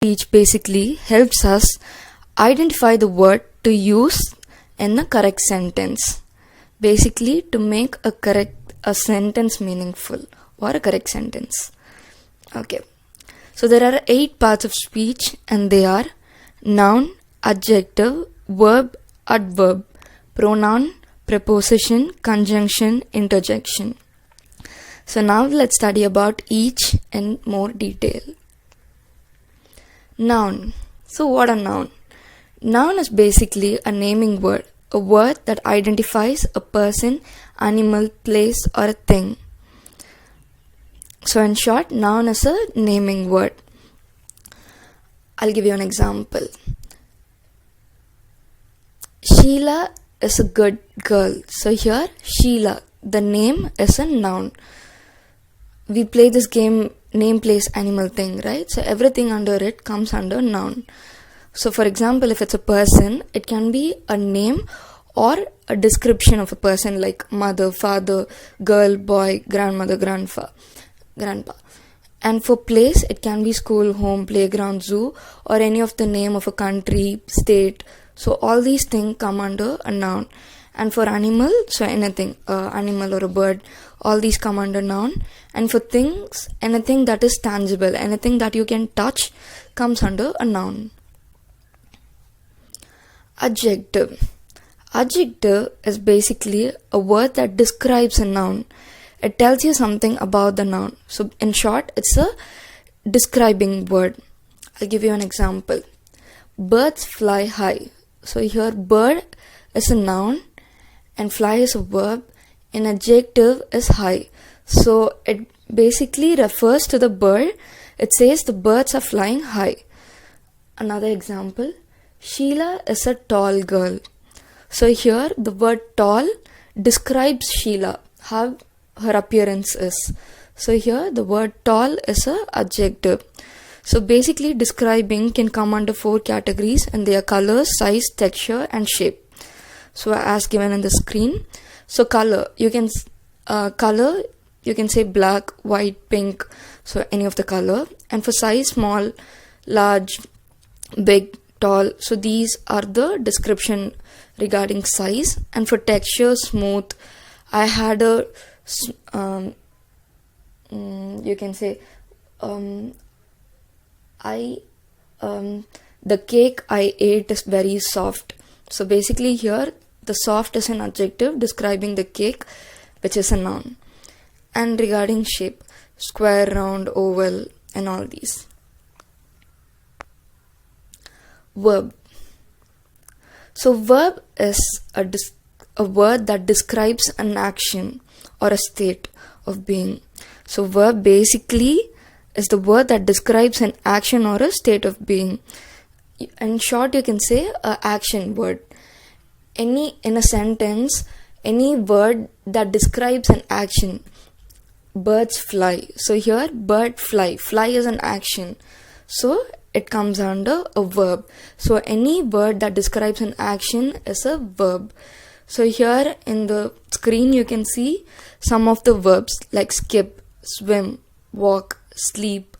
Speech basically helps us identify the word to use in a correct sentence. Basically to make a sentence meaningful or a correct sentence. Okay. So there are 8 parts of speech and they are noun, adjective, verb, adverb, pronoun, preposition, conjunction, interjection. So now let's study about each in more detail. Noun. So what a noun? Noun is basically a naming word, a word that identifies a person, animal, place or a thing. So in short, noun is a naming word. I'll give you an example. Sheila is a good girl. So here, Sheila, the name is a noun. We play this game, name, place, animal, thing, right? So everything under it comes under noun. So for example, if it's a person, it can be a name or a description of a person like mother, father, girl, boy, grandmother, grandpa. And for place, it can be school, home, playground, zoo, or any of the name of a country, state. So all these things come under a noun. And for animal, so anything, animal or a bird, all these come under noun. And for things, anything that is tangible, anything that you can touch comes under a noun. Adjective. Adjective is basically a word that describes a noun. It tells you something about the noun. So in short, it's a describing word. I'll give you an example. Birds fly high. So here bird is a noun and fly is a verb and adjective is high. So it basically refers to the bird. It says the birds are flying high. Another example. Sheila is a tall girl. So here the word tall describes Sheila, how her appearance is. So here the word tall is a adjective. So basically describing can come under 4 categories and they are color, size, texture and shape. So as given in the screen. So color, you can say black, white, pink, so any of the color. And for size, small, large, big, tall. So these are the description regarding size. And for texture, smooth. I had a you can say the cake I ate is very soft. So basically here the soft is an adjective describing the cake, which is a noun. And regarding shape, square, round, oval and all these. Verb. So verb is a word that describes an action or a state of being. So verb basically is the word that describes an action or a state of being. In short, you can say an action word. In a sentence, any word that describes an action. Birds fly. So here, bird fly. Fly is an action. So it comes under a verb. So any word that describes an action is a verb. So here in the screen you can see some of the verbs like skip, swim, walk, sleep,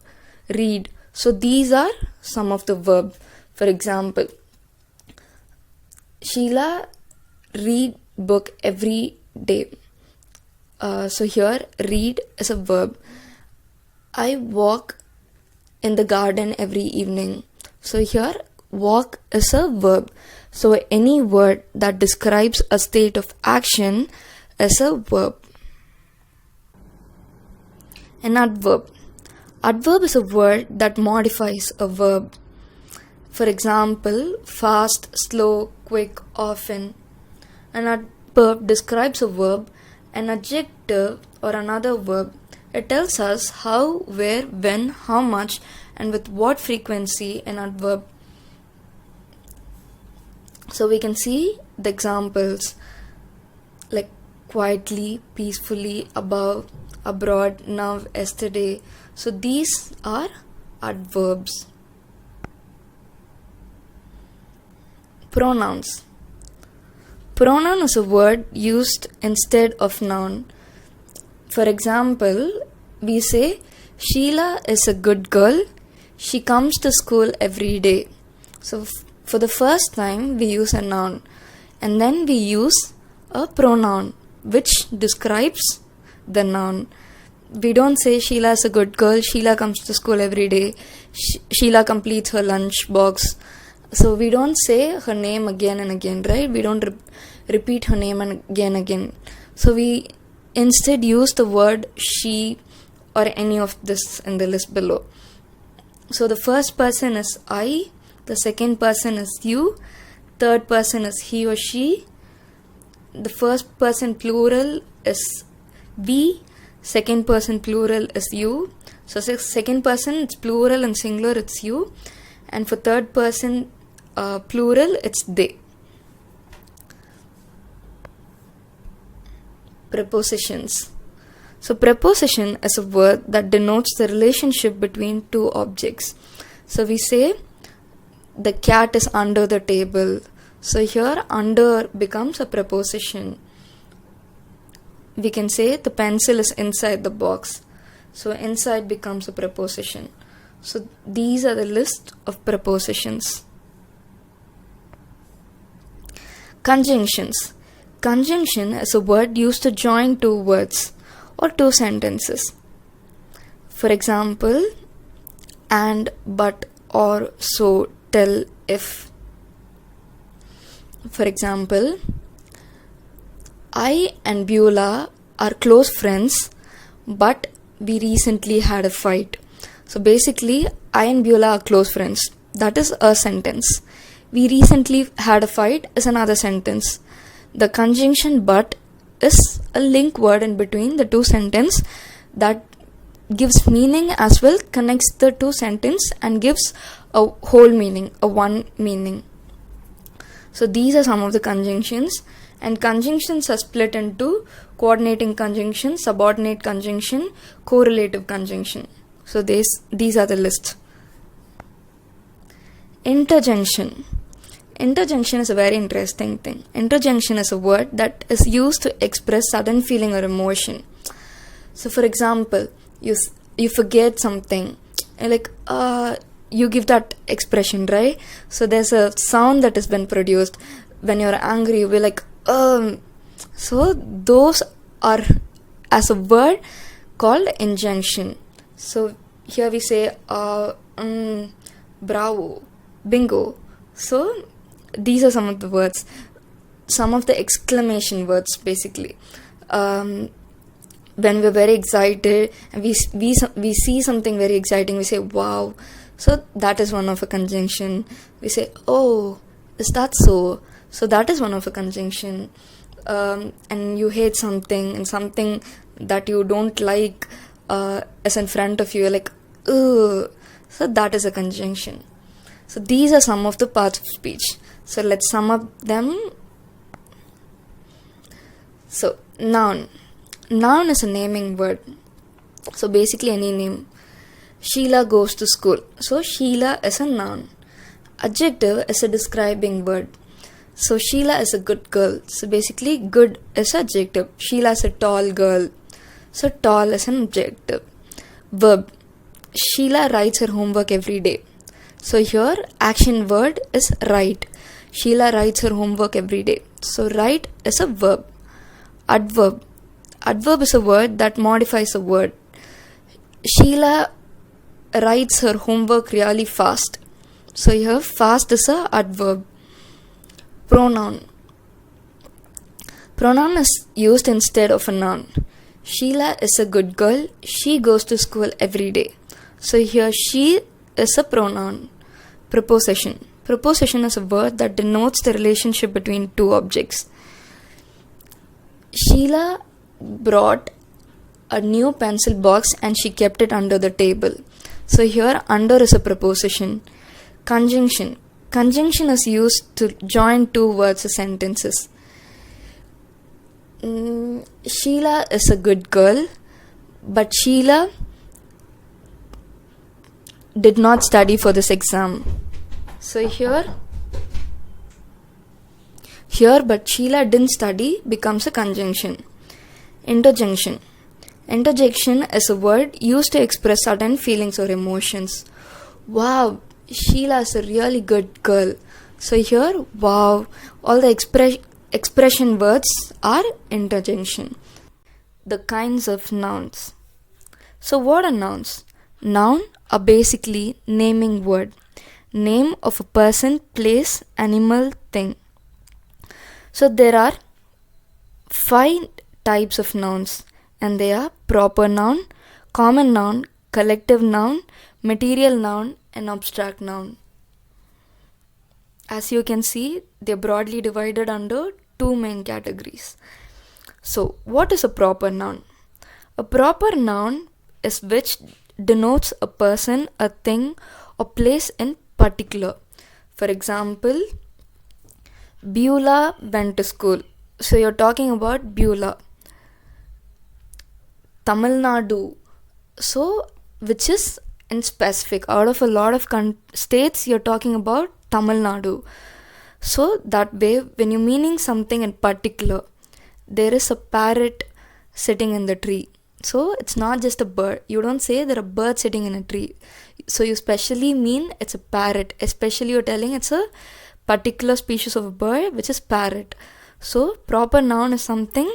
read. So these are some of the verbs. For example, Sheila read book every day. So here read is a verb. I walk in the garden every evening. So here walk is a verb. So any word that describes a state of action is a verb. An adverb. Adverb is a word that modifies a verb. For example, fast, slow, quick, often. An adverb describes a verb. An adjective or another verb, it tells us how, where, when, how much and with what frequency an adverb. So we can see the examples like quietly, peacefully, above, abroad, now, yesterday. So these are adverbs. Pronouns. Pronoun is a word used instead of noun. For example, we say Sheila is a good girl, She comes to school every day. So for the first time we use a noun, and then we use a pronoun which describes the noun. We don't say Sheila is a good girl, Sheila comes to school every day, Sheila completes her lunch box. So we don't say her name again and again, right? We don't repeat her name again and again. So we instead use the word she or any of this in the list below. So the first person is I, the second person is you, third person is he or she, the first person plural is we, second person plural is you. So second person it's plural and singular, it's you, and for third person plural it's they. Prepositions. So preposition is a word that denotes the relationship between two objects. So we say the cat is under the table. So here under becomes a preposition. We can say the pencil is inside the box. So inside becomes a preposition. So these are the list of prepositions. Conjunctions. Conjunction is a word used to join two words or two sentences. For example, and, but, or, so, till, if. For example, I and Beulah are close friends, but we recently had a fight. So basically, I and Beulah are close friends. That is a sentence. We recently had a fight is another sentence. The conjunction but is a link word in between the two sentences that gives meaning as well, connects the two sentences and gives a whole meaning, a one meaning. So these are some of the conjunctions, and conjunctions are split into coordinating conjunction, subordinate conjunction, correlative conjunction. So these are the list. Interjunction. Interjunction is a very interesting thing. Interjunction is a word that is used to express sudden feeling or emotion. So for example, you forget something, like you give that expression, right? So there's a sound that has been produced when you're angry. You'll be like So those are as a word called injunction. So here we say bravo, bingo. So these are some of the words, some of the exclamation words basically. When we're very excited and we see something very exciting, we say wow. So that is one of a conjunction. We say, oh, is that so? So that is one of a conjunction. And you hate something, and something that you don't like is in front of you, you're like, ugh. So that is a conjunction. So these are some of the parts of speech. So let's sum up them. So noun. Noun is a naming word. So basically any name. Sheila goes to school. So Sheila is a noun. Adjective is a describing word. So Sheila is a good girl. So basically good is adjective. Sheila is a tall girl. So tall is an adjective. Verb. Sheila writes her homework every day. So here action word is write. Sheila writes her homework every day. So write is a verb. Adverb. Adverb is a word that modifies a word. Sheila writes her homework really fast. So here fast is a adverb. Pronoun. Pronoun is used instead of a noun. Sheila is a good girl. She goes to school every day. So here she is a pronoun. Preposition. Preposition is a word that denotes the relationship between two objects. Sheila brought a new pencil box and she kept it under the table. So here under is a preposition. Conjunction. Conjunction is used to join two words or sentences. Sheila is a good girl, but Sheila did not study for this exam. So here but Sheila didn't study becomes a conjunction. Interjection. Interjection is a word used to express sudden feelings or emotions. Wow, Sheila's a really good girl. So here, wow, all the expression words are interjection. The kinds of nouns. So what are nouns? Noun are basically naming word. Name of a person, place, animal, thing. So there are 5 types of nouns, and they are proper noun, common noun, collective noun, material noun, and abstract noun. As you can see, they're broadly divided under 2 main categories. So, what is a proper noun? A proper noun is which denotes a person, a thing, or place in particular. For example, Beulah went to school. So, you're talking about Beulah. Tamil Nadu. So, which is in specific. Out of a lot of states, you're talking about Tamil Nadu. So, that way, when you're meaning something in particular, there is a parrot sitting in the tree. So, it's not just a bird. You don't say there are birds sitting in a tree. So, you specially mean it's a parrot. Especially, you're telling it's a particular species of a bird, which is parrot. So, proper noun is something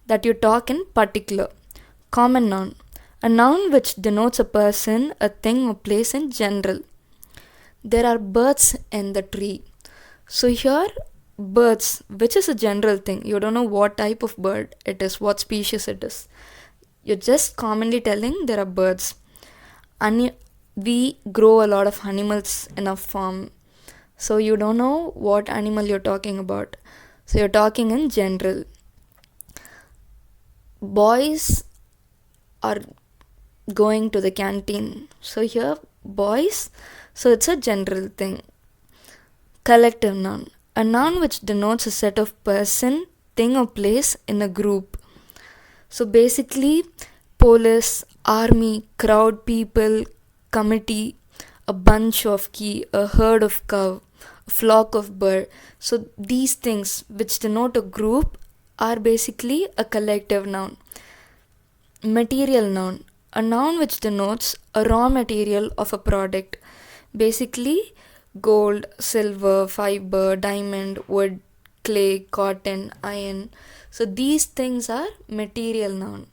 that you talk in particular. Common noun. A noun which denotes a person, a thing, or place in general. There are birds in the tree. So here, birds, which is a general thing. You don't know what type of bird it is, what species it is. You're just commonly telling there are birds. We grow a lot of animals in a farm. So you don't know what animal you're talking about. So you're talking in general. Boys are going to the canteen. So here, boys, so it's a general thing. Collective noun. A noun which denotes a set of person, thing or place in a group. So basically, police, army, crowd, people, committee, a bunch of key, a herd of cow, a flock of bird. So these things which denote a group are basically a collective noun. Material noun. A noun which denotes a raw material of a product. Basically, gold, silver, fiber, diamond, wood, clay, cotton, iron. So these things are material noun.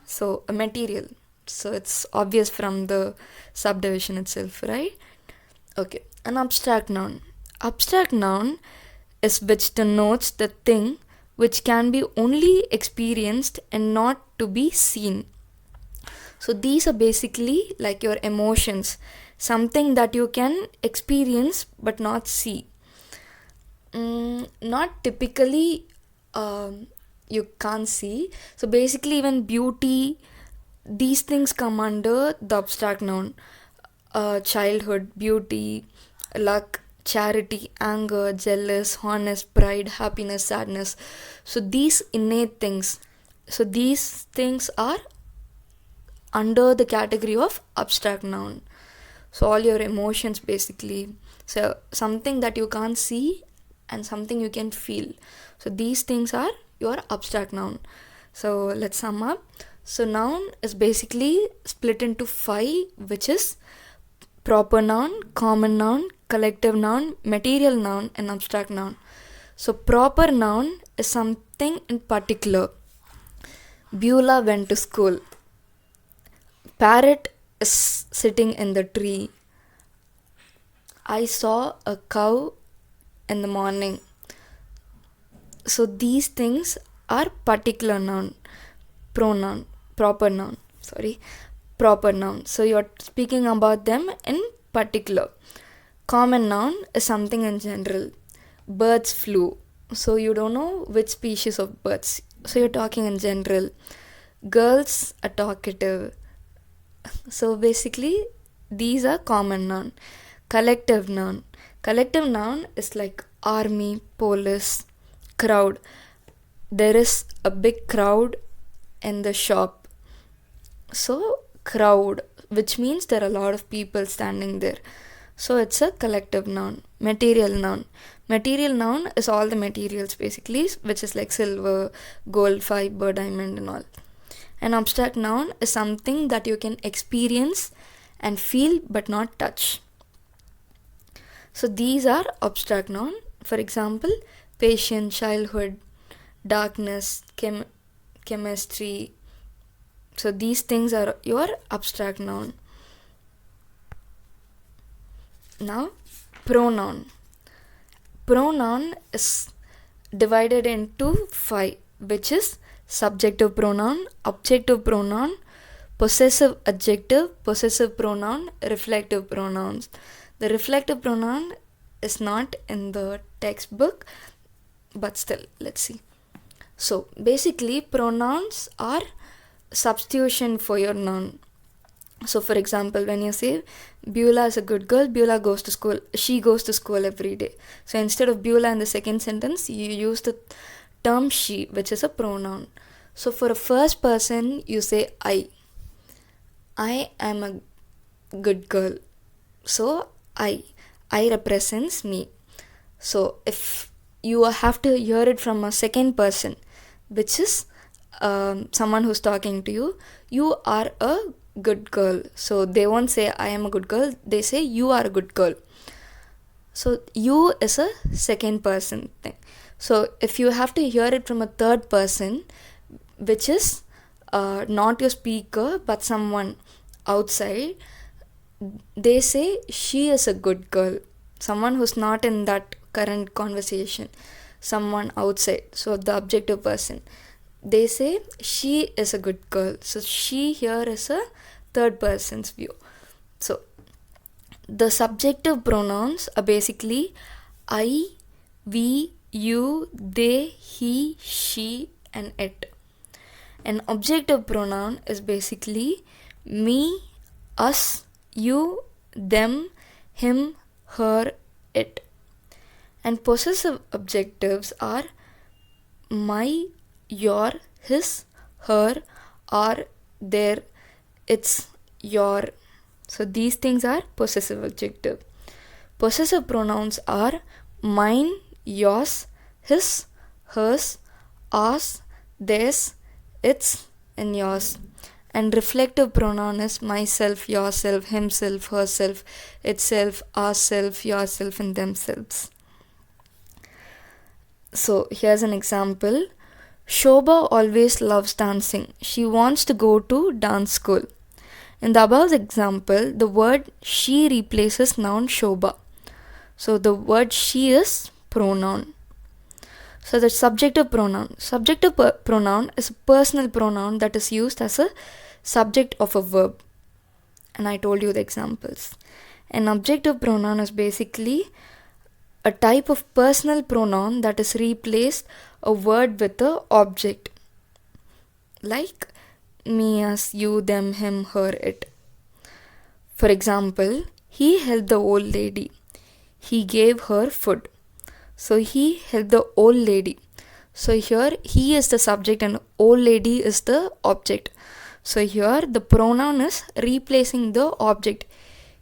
So a material. So it's obvious from the subdivision itself, right? Okay. An abstract noun. Abstract noun is which denotes the thing which can be only experienced and not to be seen. So these are basically like your emotions, something that you can experience but not see. Not typically you can't see. So basically even beauty, these things come under the abstract noun. Childhood, beauty, luck, charity, anger, jealous, honest, pride, happiness, sadness. So these innate things. So these things are under the category of abstract noun. So all your emotions basically. So something that you can't see and something you can feel. So these things are your abstract noun. So let's sum up. So noun is basically split into 5, which is proper noun, common noun, collective noun, material noun, and abstract noun. So proper noun is something in particular. Beulah went to school. Parrot is sitting in the tree. I saw a cow in the morning. So these things are particular noun, proper noun. So you're speaking about them in particular. Common noun is something in general. Birds flew. So you don't know which species of birds. So you're talking in general. Girls are talkative. So basically these are common noun. Collective noun. Collective noun is like army, police, crowd. There is a big crowd in the shop. So crowd, which means there are a lot of people standing there. So it's a collective noun. Material noun. Material noun is all the materials basically, which is like silver, gold, fiber, diamond and all. An abstract noun is something that you can experience and feel but not touch. So these are abstract noun. For example, patient, childhood, darkness, chemistry. So these things are your abstract noun. Now, pronoun. Pronoun is divided into 5, which is subjective pronoun, objective pronoun, possessive adjective, possessive pronoun, reflective pronouns. The reflective pronoun is not in the textbook, but still, let's see. So basically, pronouns are substitution for your noun. So for example, when you say Beulah is a good girl, Beulah goes to school, she goes to school every day. So instead of Beulah in the second sentence, you use the term she, which is a pronoun. So for a first person, you say I am a good girl. So I represents me. So if you have to hear it from a second person, which is someone who's talking to you, you are a good girl. So they won't say I am a good girl, they say you are a good girl. So you is a second person thing. So if you have to hear it from a third person, which is not your speaker but someone outside, they say she is a good girl. Someone who's not in that current conversation, someone outside. So the objective person, they say she is a good girl. So she here is a third person's view. So the subjective pronouns are basically I, we, you, they, he, she, and it. An objective pronoun is basically me, us, you, them, him, her, it. And possessive adjectives are my, your, his, her, our, their, its, your. So these things are possessive adjective. Possessive pronouns are mine, yours, his, hers, ours, theirs, its, and yours. And reflective pronoun is myself, yourself, himself, herself, itself, ourself, yourself, and themselves. So here's an example. Shobha always loves dancing. She wants to go to dance school. In the above example, the word she replaces noun Shobha. So the word she is pronoun. So the subjective pronoun. Subjective pronoun is a personal pronoun that is used as a subject of a verb. And I told you the examples. An objective pronoun is basically a type of personal pronoun that is replaced a word with a object. Like me, us, you, them, him, her, it. For example, he helped the old lady. He gave her food. So he helped the old lady. So here he is the subject and old lady is the object. So here the pronoun is replacing the object.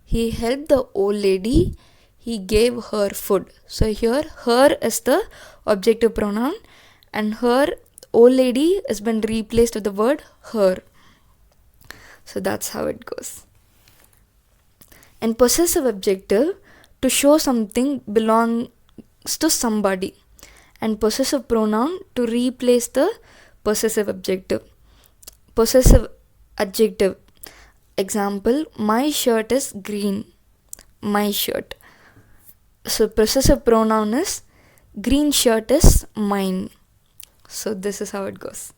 He helped the old lady. He gave her food. So here her is the objective pronoun and her old lady has been replaced with the word her. So that's how it goes. And possessive adjective, to show something belongs to somebody, and possessive pronoun to replace the possessive adjective. Possessive adjective, example, my shirt is green. My shirt. So possessive pronoun is green shirt is mine. So this is how it goes.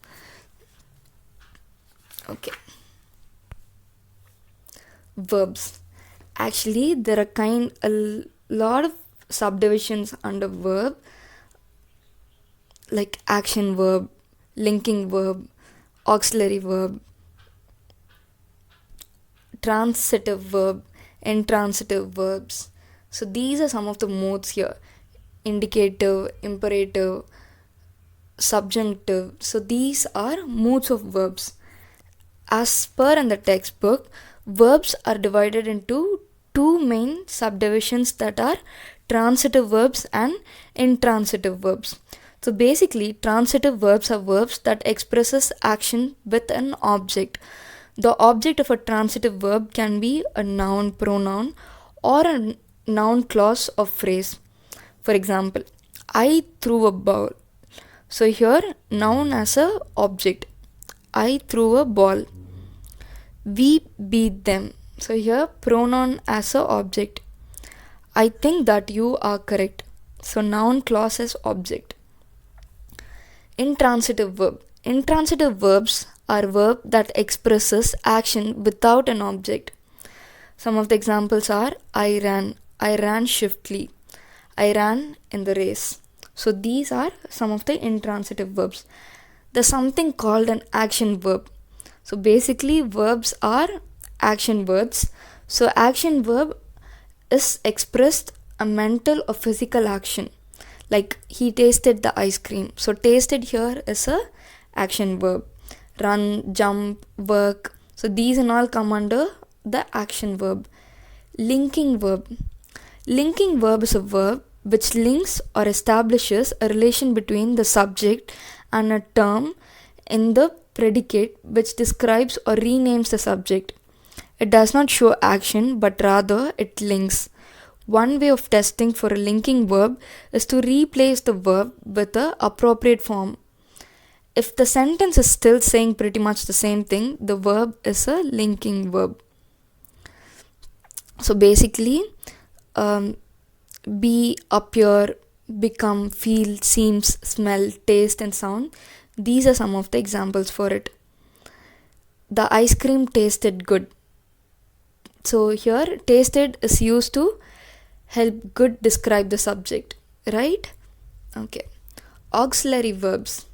Okay. Verbs. Actually, there are a lot of subdivisions under verb, like action verb, linking verb, auxiliary verb, transitive verb, intransitive verbs. So these are some of the modes here: indicative, imperative, subjunctive. So these are modes of verbs. As per in the textbook, verbs are divided into two main subdivisions, that are transitive verbs and intransitive verbs. So basically, transitive verbs are verbs that expresses action with an object. The object of a transitive verb can be a noun, pronoun, or a noun clause of phrase. For example, I threw a ball. So here noun as a object. I threw a ball. We beat them. So here pronoun as a object. I think that you are correct. So noun clause as object. Intransitive verb. Intransitive verbs are verb that expresses action without an object. Some of the examples are I ran swiftly, I ran in the race. So these are some of the intransitive verbs. There's something called an action verb. So basically verbs are action words. So action verb is expressed a mental or physical action. Like he tasted the ice cream. So tasted here is a action verb. Run, jump, work. So these and all come under the action verb. Linking verb. Linking verb is a verb which links or establishes a relation between the subject and a term in the predicate which describes or renames the subject. It does not show action but rather it links. One way of testing for a linking verb is to replace the verb with the appropriate form. If the sentence is still saying pretty much the same thing, the verb is a linking verb. So basically, be, appear, become, feel, seems, smell, taste, and sound. These are some of the examples for it. The ice cream tasted good. So here, tasted is used to help good describe the subject, right? Okay. Auxiliary verbs.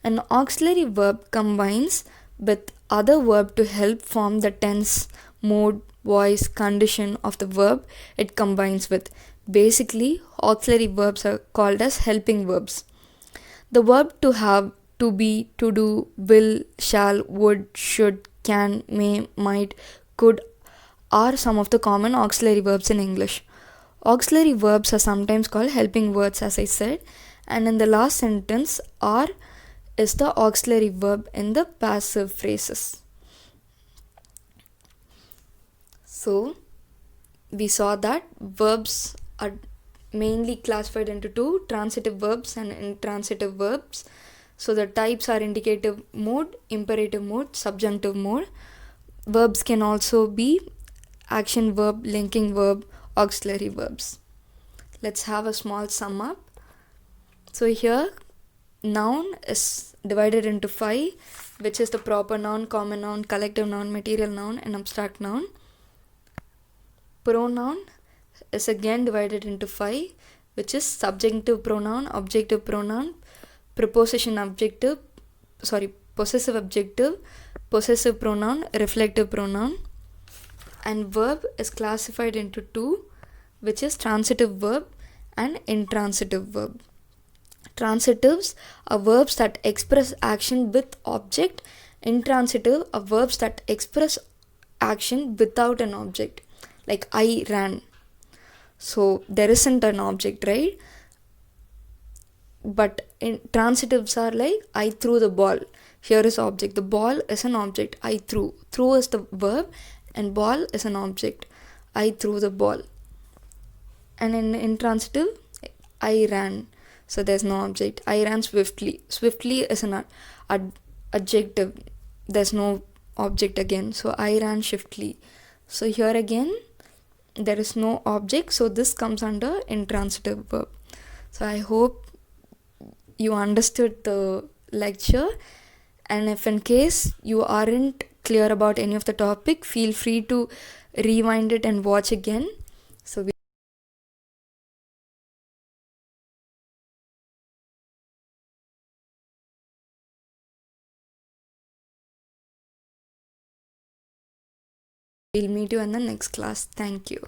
An auxiliary verb combines with other verb to help form the tense, mode, voice, condition of the verb it combines with. Basically, auxiliary verbs are called as helping verbs. The verb to have, to be, to do, will, shall, would, should, can, may, might, could are some of the common auxiliary verbs in English. Auxiliary verbs are sometimes called helping words, as I said, and in the last sentence, are is the auxiliary verb in the passive phrases. So, we saw that verbs are mainly classified into two, transitive verbs and intransitive verbs. So, the types are indicative mode, imperative mode, subjunctive mode. Verbs can also be action verb, linking verb, auxiliary verbs. Let's have a small sum up. So here noun is divided into 5, which is the proper noun, common noun, collective noun, material noun, and abstract noun. Pronoun is again divided into 5, which is subjunctive pronoun, objective pronoun, possessive adjective, possessive pronoun, reflective pronoun. And verb is classified into 2, which is transitive verb and intransitive verb. Transitives are verbs that express action with object. Intransitive are verbs that express action without an object. Like I ran. So there isn't an object, right? But transitives are like I threw the ball. Here is object. The ball is an object. I threw. Threw is the verb and ball is an object. I threw the ball. And in intransitive, I ran. So there's no object. I ran swiftly. Swiftly is an adjective. There's no object again. So I ran swiftly. So here again, there is no object. So this comes under intransitive verb. So I hope you understood the lecture. And if in case you aren't clear about any of the topic, feel free to rewind it and watch again. So we'll meet you in the next class. Thank you.